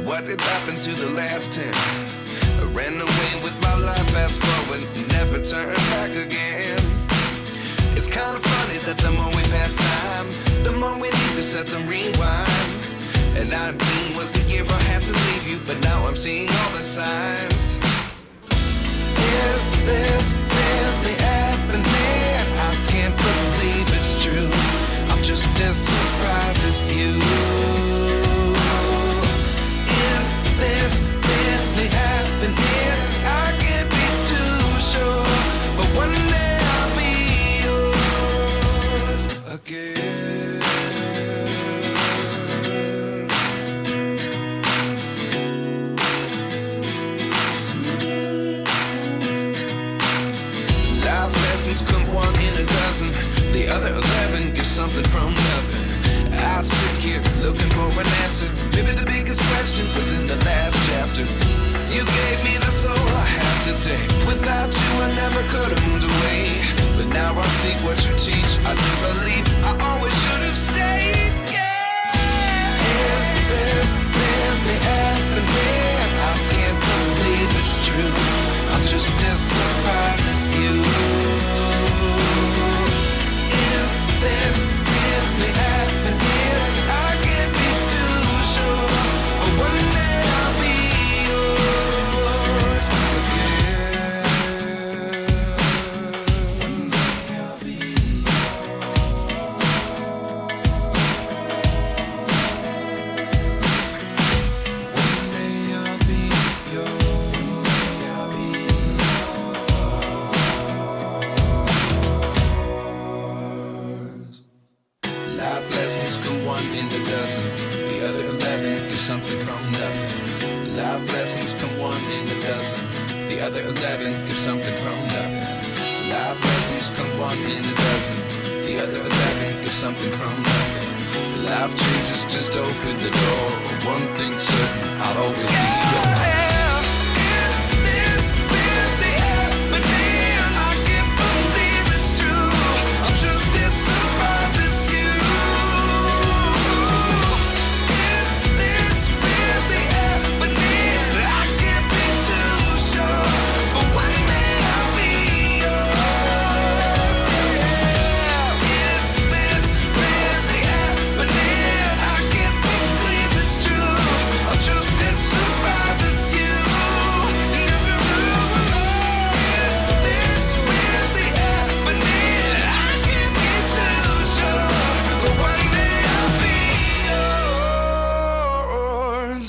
what did happen to the last 10? I ran away with my life, fast forward, never turn back again. It's kind of funny that the more we pass time, the more we need to set them rewind. And 19 was the year I had to leave you, but now I'm seeing all the signs. Is this really happening? I can't believe it's true. I'm just as surprised as you. Is this really happening? I can't be too sure, but one day I'll be yours again. Life lessons come one in a dozen. The other 11 get something from nothing. I sit here looking for an answer. Maybe the biggest question was in the last chapter. You gave me the soul I have today. Without you I never could have moved away. But now I see what you teach. I do believe I always should have stayed. Yeah. Is this really happening? I can't believe it's true. I'm just as surprised as you. Is this really happening? I can't be too sure, but one day I'll be yours again. One day I'll be yours. One day I'll be yours. One day I'll be yours. Life lessons come one in a dozen. The other 11 get something from nothing. Life lessons come one in a dozen. The other 11 get something from nothing. Life lessons come one in a dozen. The other 11 get something from nothing. Life changes just open the door. One thing's certain, I'll always be yours. Is this really happening? I can't believe it's true. I'm just as surprised as you. Is this really happening? I can't be too sure, but one day I'll be yours. Yeah. Is this really happening? I can't believe it's true. I'm just as surprised as you. Is this really happening? I can't be too sure, but one day I'll be yours.